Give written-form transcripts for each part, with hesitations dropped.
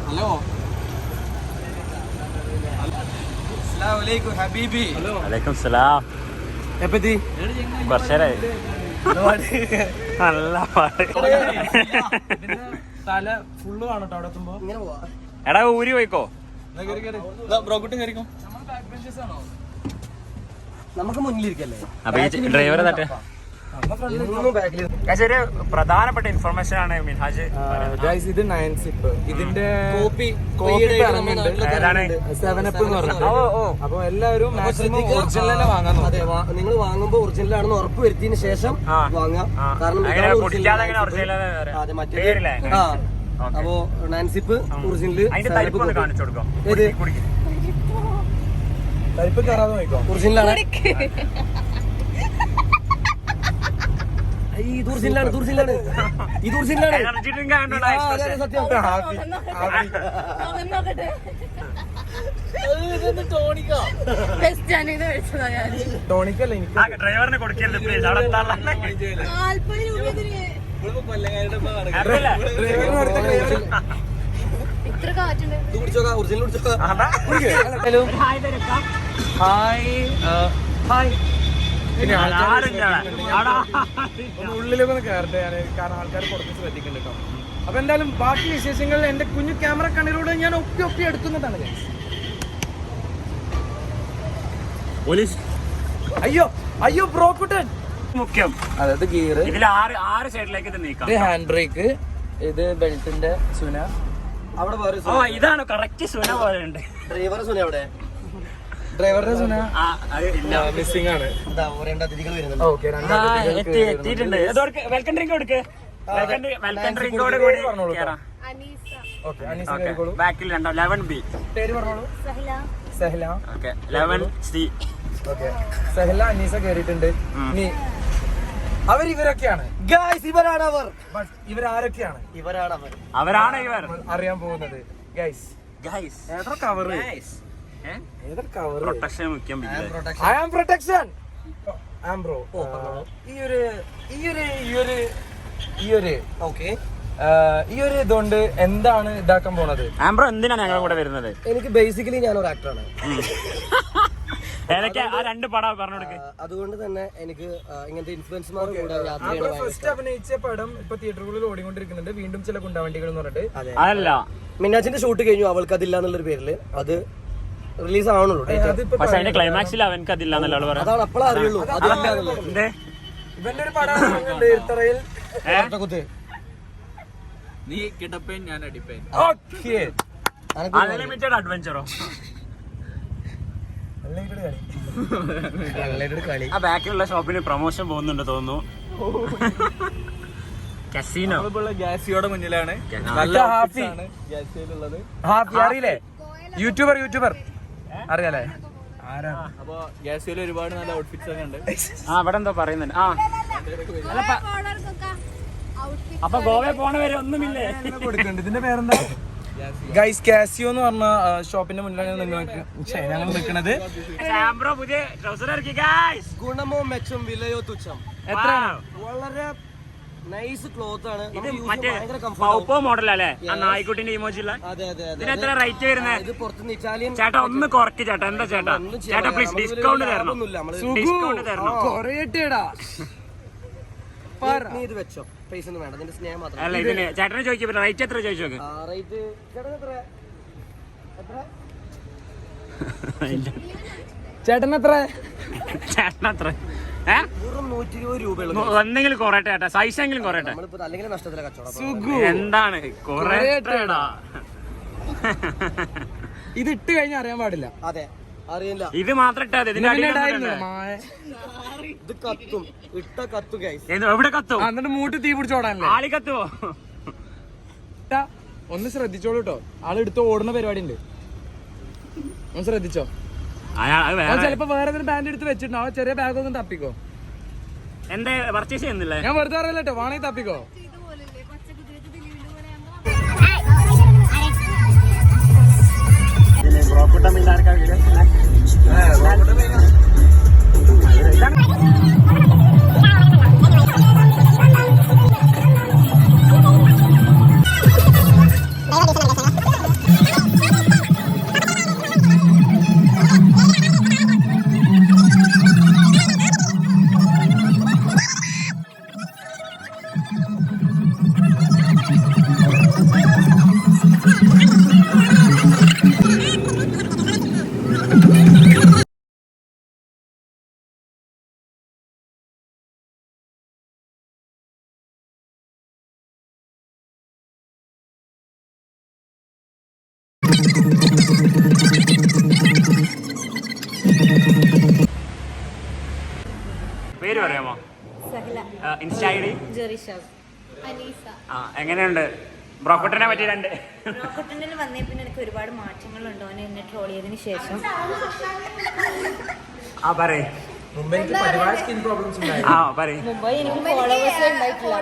Hello hello അസ്സലാമലൈക്കും ഹബീബി. വലൈക്കും സലാം. എപ്പത്തി കുറച്ചേരായി. നല്ല തല ഫുള്ള് കാണട്ടോ അവിടെ എത്തുമ്പോ. എടാ ഊരി പോയിക്കോ. ബ്രോക്കുട്ടി കയറിക്കോ. നമുക്ക് മുന്നിലിരിക്കല്ലേ. അപ്പൊ ഈ ഡ്രൈവറെ തട്ടെ. ഒരു പ്രധാനപ്പെട്ട ഇൻഫർമേഷൻ ആണ് മിൻഹാജ്. ഇത് 9 സിപ്പ്. ഇതിന്റെ കോപ്പി അപ്പൊ എല്ലാവരും മാക്സിമം ഒറിജിനൽ തന്നെ വാങ്ങാൻ. നിങ്ങൾ വാങ്ങുമ്പോ ഒറിജിനൽ ആണെന്ന് ഉറപ്പ് വരുത്തിയതിനു ശേഷം വാങ്ങാം. കാരണം അപ്പോ 9 സിപ്പ് ഒറിജിനൽ കാണിച്ചു കൊടുക്കാം. തരിപ്പ് കയറാതെ നോക്കോ. ഒറിജിനലാണ്. ടോണിക്കല്ല എനിക്ക് ഡ്രൈവറിനെ കൊടുക്കരുത് പ്ലീസ്. അവിടെ ഉള്ളിലൊക്കെ ഒന്ന് കയറട്ടെ ഞാൻ, കാരണം ആൾക്കാർ പുറത്ത് ശ്രദ്ധിക്കുന്നുണ്ട് കേട്ടോ. അപ്പൊ എന്തായാലും ബാക്കി വിശേഷങ്ങൾ എന്റെ കുഞ്ഞു ക്യാമറ കണ്ണിലൂടെ ഞാൻ ഒപ്പി എടുക്കുന്നതാണ്. അയ്യോ അയ്യോ ബ്രോക്കുട്ടൻ മുഖ്യം. അതായത് ഗിയർ, ഇതിൽ ആറ് സൈഡിലേക്ക് ഇത് നീക്കാം. ഇത് ഹാൻഡ് ബ്രേക്ക്, ഇത് ബെൽറ്റിന്റെ സുന. അവിടെ ഇതാണ് കറക്റ്റ് സുന പോലെ ഉണ്ട്. ഡ്രൈവറുടെ സുന എവിടെ? ഡ്രൈവറുടെ സുന മിസ്സിംഗ് ആണ്. എത്തിയിട്ടുണ്ട്. വെൽക്കം ഡ്രിങ്ക് കൊടുക്ക്. വെൽക്കം ഡ്രിങ്കോട് കൂടി ബാക്കിൽ 11B. പേര് പറഞ്ഞോളൂ. Sahala. Okay 11C. Okay Sahala Aneesa കേറിയിട്ടുണ്ട്. ഇനി ഇവരൊക്കെയാണ് ഗൈസ്. ഇവരാണ് അവർ. ഇവരാരൊക്കെയാണ്? അവരാണ് ഇവർ അറിയാൻ പോകുന്നത്. ഗൈസ് ഏതാ കവർ? ഏതാ കവർ? പ്രൊട്ടക്ഷൻ മുഖ്യം. I am protection. I am bro. ഈ ഒരു ഇതുകൊണ്ട് എന്താണ് ഇതാക്കാൻ പോണത്? ആംബ്രോ എന്തിനാണ് ഞങ്ങൾ കൂടെ വരുന്നത്? എനിക്ക് ബേസിക്കലി ഞാനൊരു ആക്ടറാണ്. ഏതൊക്കെ ആ രണ്ട് പടം പറഞ്ഞു കൊടുക്ക്. അതുകൊണ്ട് തന്നെ എനിക്ക് ഇങ്ങനത്തെ ഇൻഫ്ലുവൻസ്മാർ ഫസ്റ്റ് അഭിനയിച്ച പടം ഇപ്പൊ തിയേറ്ററുകളിൽ ഓടിക്കൊണ്ടിരിക്കുന്നുണ്ട്. വീണ്ടും ചില ഗുണ്ടാവണ്ടികൾ എന്ന് പറഞ്ഞിട്ട്. അതല്ല, മിന്നാജിന്റെ ഷൂട്ട് കഴിഞ്ഞു. അവൾക്ക് അതില്ല എന്നുള്ളൊരു പേരില് അത് റിലീസ് ആവണുള്ളൂ. പക്ഷെ അതിന്റെ ക്ലൈമാക്സിൽ അവൻക്ക് അതില്ല എന്നല്ല പറയാം. അതാണ് അപ്പോഴേ അറിയുള്ളൂ. ഇവന്റെ ഒരു പടം നീ കിടപ്പേൻ ഞാൻ അടിപ്പേൻ. അൺലിമിറ്റഡ് അഡ്വഞ്ചറോ? ആ ബാക്കിലുള്ള ഷോപ്പിന് പ്രൊമോഷൻ പോകുന്നുണ്ട് തോന്നുന്നു. കസീനോ ഗ്യാസിയോടെ മുന്നിലാണ്. നല്ല ഹാപ്പി ഗ്യാസിയിലുള്ളത്. ഹാപ്പി അറിയില്ലേ? യൂട്യൂബർ അറിയാലേ? അപ്പൊ ഗ്യാസിയിൽ ഒരുപാട് നല്ല ഔട്ട്ഫിറ്റ്സ് ഒക്കെ ഉണ്ട്. ആ അവിടെ എന്തോ പറയുന്നുണ്ട്. ആ അപ്പൊ ഗോവയിൽ പോണവരെ ഒന്നുമില്ലേ കൊടുക്കുന്നുണ്ട്. ഇതിന്റെ പേരെന്താ? ഗൈസ് കാസിയോ എന്ന് പറഞ്ഞ ഷോപ്പിന്റെ മുന്നിലാണ് ഞങ്ങൾ നിൽക്കുന്നത്. പുതിയ ട്രൗസർ ഇറക്കി ഗൈസ്. ഗുണമോ മെച്ചം വിലയോ തുച്ഛം. എത്രയാണ്? വളരെ നൈസ് ക്ലോത്ത് ആണ്. ഇത് മറ്റേ പൗപ്പോ മോഡൽ അല്ലേ? ആ നായ്ക്കുട്ടിന്റെ ഇമോജി ഉള്ള. ഇതിന് എത്ര റേറ്റ് വരുന്നത്? ഇറ്റാലിയൻ ചേട്ടാ ഒന്ന് കുറയ്ക്ക് ചേട്ടാ. എന്താ ചേട്ടാ പ്ലീസ് ഡിസ്കൗണ്ട് തരണം. ഡിസ്കൗണ്ട് തരണം. ഇത് വെച്ചോ. പൈസ ഒന്നും വേണ്ട. നിന്റെ സ്നേഹം മാത്രം. അല്ല ഇതിന് ചേട്ടനെ ചോദിക്കും. റേറ്റ് എത്ര ചോദിച്ചു നോക്ക്. ചേട്ടൻ എത്ര? എന്തെങ്കിലും കുറയട്ടെ ചേട്ടാ. സൈസ് എങ്കിലും കുറയട്ടെ. എന്താണ് കുറയട്ടേടാ. ഇത് ഇട്ട് കഴിഞ്ഞാൽ അറിയാൻ പാടില്ല. അതെ അറിയില്ല. ഇത് മാത്രം ഇട്ടാ മതി. ഇത് കത്തും. ഇട്ട കത്തു ഗൈസ്. എവിടെ കത്തും? എന്നിട്ട് മൂട്ട് തീ പിടിച്ചോടാനല്ലേ? ആളി കത്തുവോ? ഒന്ന് ശ്രദ്ധിച്ചോളൂ കേട്ടോ. ആള് എടുത്ത് ഓടുന്ന പരിപാടി ഉണ്ട്. ഒന്ന് ശ്രദ്ധിച്ചോ. ചിലപ്പോ വേറെ ഏതൊരു ബാൻഡ് എടുത്ത് വെച്ചിട്ടുണ്ടോ? ആ ചെറിയ ബാഗ് ഒന്നും തപ്പിക്കോ. എന്താ പർച്ചേസ് ചെയ്യുന്നില്ലേ? ഞാൻ വെറുതെ അറിയില്ല കേട്ടോ. വേണമെങ്കിൽ തപ്പിക്കോ. പേര് പറയാമോ? Insta I D? എങ്ങനെയുണ്ട് ബ്രോക്കോട്ടിനെ പറ്റി? ബ്രോക്കോട്ടിനിൽ വന്നേ പിന്നെ എനിക്ക് ഒരുപാട് മാറ്റങ്ങളുണ്ടോ എന്നെ ട്രോൾ ചെയ്തതിന് ശേഷം. പറയ്. മുംബൈ എനിക്ക് സ്കിൻ പ്രോബ്ലംസ് മുംബൈ എനിക്ക് ഫോളോവേഴ്സ് ഉണ്ടായിട്ടില്ല.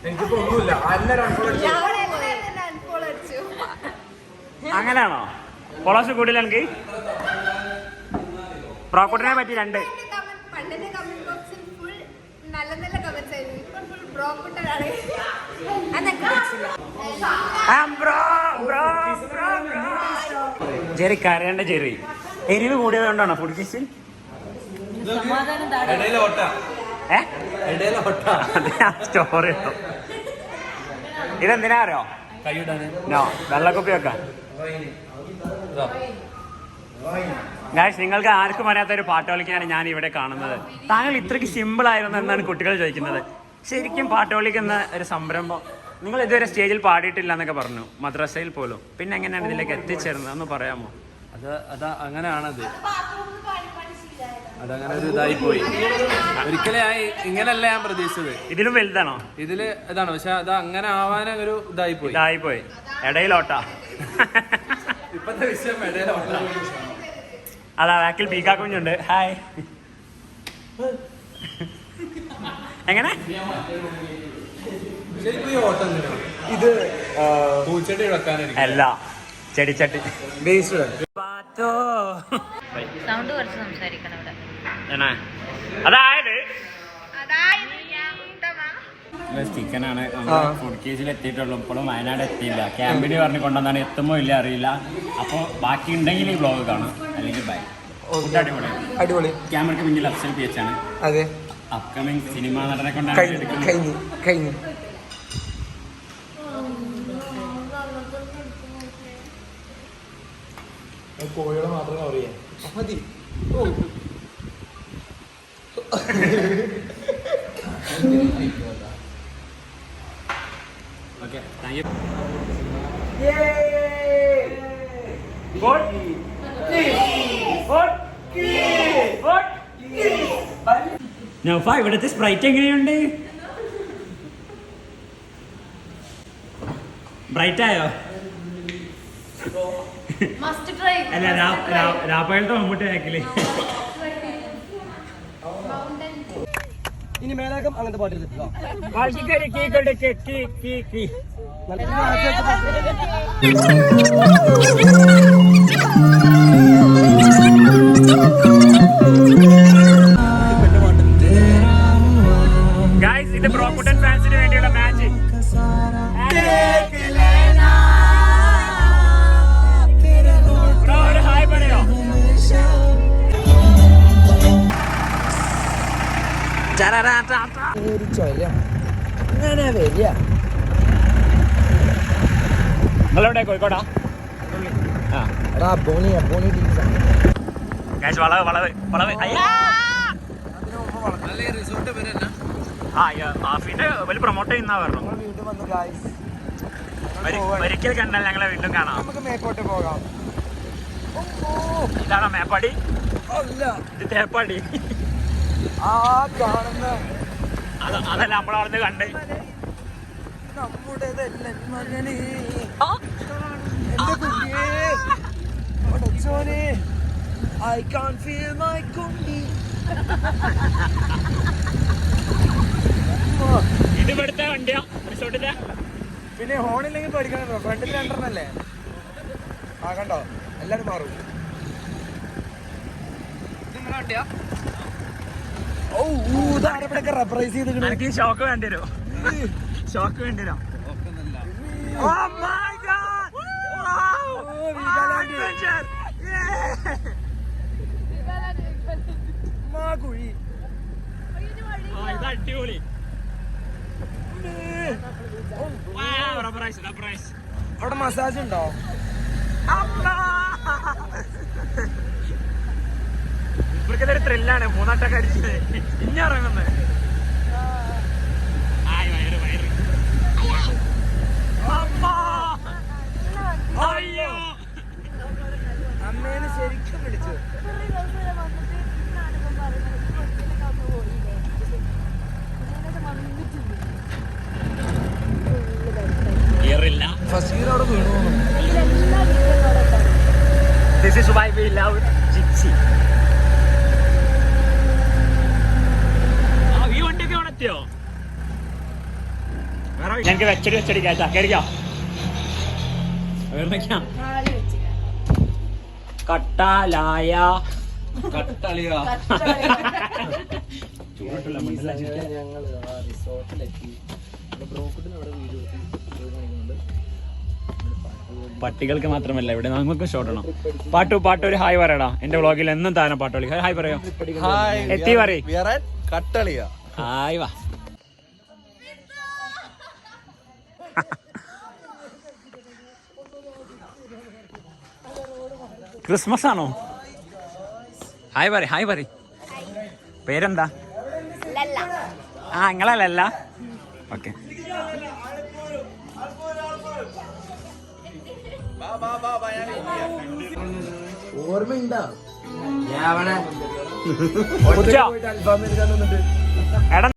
എനിക്കിപ്പോ ഒന്നുമില്ല. അങ്ങനെയാണോ? ഫോളോവേഴ്സ് കൂടില്ല എനിക്ക്. ബ്രോക്കോട്ടിനെ പറ്റി ജെറി കരയേണ്ട ജെറി. എരിവ് കൂടിയത് കൊണ്ടാണോ ഫുഡ് കിച്ചൻ? സ്റ്റോറി ഇതെന്തിനാ അറിയോ? നോ, വെള്ളക്കുപ്പി വെക്കാൻ. ഗായ്സ്, നിങ്ങൾക്ക് ആർക്കും അറിയാത്ത ഒരു പാട്ട് കളിക്കാണ് ഞാൻ ഇവിടെ കാണുന്നത്. താങ്കൾ ഇത്രയ്ക്ക് സിമ്പിൾ ആയിരുന്നു എന്നാണ് കുട്ടികൾ ചോദിക്കുന്നത്. ശരിക്കും പാട്ട് കളിക്കുന്ന ഒരു സംരംഭം നിങ്ങൾ ഇതുവരെ സ്റ്റേജിൽ പാടിയിട്ടില്ല എന്നൊക്കെ പറഞ്ഞു, മദ്രസയിൽ പോലും. പിന്നെ എങ്ങനെയാണ് ഇതിലേക്ക് എത്തിച്ചേർന്നത് എന്ന് പറയാമോ? അങ്ങനെയാണത്. അതങ്ങനെ ഒരു ഇതായി പോയി. ഒരിക്കലും ഇങ്ങനല്ല ഞാൻ പ്രതീക്ഷിച്ചത്. ഇതിലും വലുതാണോ? ഇതില് ഇതാണ്, പക്ഷെ അത് അങ്ങനെ ആവാനൊരു ഇതായിപ്പോയി. ഇടയിലോട്ടാ. ഇപ്പത്തെ വിഷയം ഇടയിലോട്ടാ. അതാ ബാക്കിൽ പീക്കാ കുഞ്ഞുണ്ട്. ഹായ്. എങ്ങനെ ഇത് പൂച്ചെടി വെക്കാനായിരിക്കും. അല്ല, ചെടിച്ചട്ടി. സൗണ്ട് കുറച്ച് സംസാരിക്കണം ഇവിടെ. അതായത് ചിക്കനാണ് ഫുഡ് കേസിൽ എത്തിയിട്ടുള്ളൂ. ഇപ്പോഴും വയനാട് എത്തിയില്ല. ക്യാമ്പിന് പറഞ്ഞു കൊണ്ടുവന്നാണ്, എത്തുമോ ഇല്ല അറിയില്ല. അപ്പോൾ ബാക്കി ഉണ്ടെങ്കിൽ ഈ ബ്ലോഗ് കാണാം, അല്ലെങ്കിൽ ബൈ. ഫുഡ് അടിപൊളി. ക്യാമറയ്ക്ക് മുന്നിൽ അഫ്സൽ പി എച്ച് ആണ്. അതെ, അപ്കമിങ് സിനിമാ നടനെ കൊണ്ടാണ് കഴിഞ്ഞു. കോഴികളെ മാത്രമേ അറിയാം. മതി. Okay, thank you. ഇവിടുത്തെ സ്പ്രൈറ്റ് എങ്ങനെയുണ്ട്? ബ്രൈറ്റ് ആയോ? അല്ല, രാപ്പായലത്തെ മമ്മൂട്ടി ആക്കില്ലേ? ഇനി മേലാക്കം അങ്ങനത്തെ പാട്ടിരുന്നിട്ടോ. ഗൈസ്, ഇത് ബ്രോക്കുട്ടൻ ഫാൻസിന് വേണ്ടിയുള്ള മാച്ച്. ഒരു ഹായ് പറയോ? അങ്ങനെ വരിക. നിങ്ങളെവിടെ? കോഴിക്കോടാ? വളവ്. ഹാഫിന്റെ വലിയ പ്രൊമോട്ട് ചെയ്യുന്ന പറഞ്ഞു. ഒരിക്കൽ കണ്ടാൽ ഞങ്ങളെ വീണ്ടും കാണാം. നമുക്ക് മേപ്പോട്ട് പോകാം. ഇതാണോ മേപ്പാടി? ഇത് തേപ്പാടി. കാണുന്ന അതല്ല നമ്മളവിടുന്ന് കണ്ടേ. നമ്മുടേതല്ല മകനെ. I can't feel my kundi. ഇത് ഇവിടുത്തെ വണ്ടിയാ റിസോർട്ടിന്റെ. പിന്നെ ഹോണില്ലെങ്കിൽ പഠിക്കണോ? ഫ്രണ്ടിൽ രണ്ടെണ്ണല്ലേ? കണ്ടോ, എല്ലാരും മാറും. നിങ്ങളെ വണ്ടിയാ? ഇതാരൊക്കെ റബ്ബറൈസ് ചെയ്ത്. എനിക്ക് ഷോക്ക് വേണ്ടി വരും. ഷോക്ക് വേണ്ടി വരും. ഇത് അടിപൊളി. അവിടെ മസാജ് ഉണ്ടോ? ഇവർക്കിതൊരു ത്രില്ലാണ്. മൂന്നാട്ടൊക്കെ അടിച്ചത് ഇനി ഇറങ്ങുന്നത്. വയറ് ഫസ്റ്റ് അവിടെ വീണു പോകുന്നു. This is why we love Gypsy. ഈ വണ്ടിയൊക്കെ അവിടെ എത്തിയോ? ഞങ്ങൾക്ക് വെച്ചടി കേട്ടാ കയറിക്കോ. കട്ടാലായ പട്ടികൾക്ക് മാത്രമല്ല ഇവിടെ നമുക്ക് ഷോട്ടണം. പാട്ട് ഒരു ഹായ് പറയടാ. എന്റെ വ്ളോഗിൽ എന്നും താരം പാട്ടോളി ഹായ് പറയോ. എത്തി പറയും ഹായ് വാ. ക്രിസ്മസ് ആണോ? ഹായ് പറ. പേരെന്താ? നിങ്ങളല്ല. ഓക്കെ. ഓർമ്മയുണ്ടാ എടാ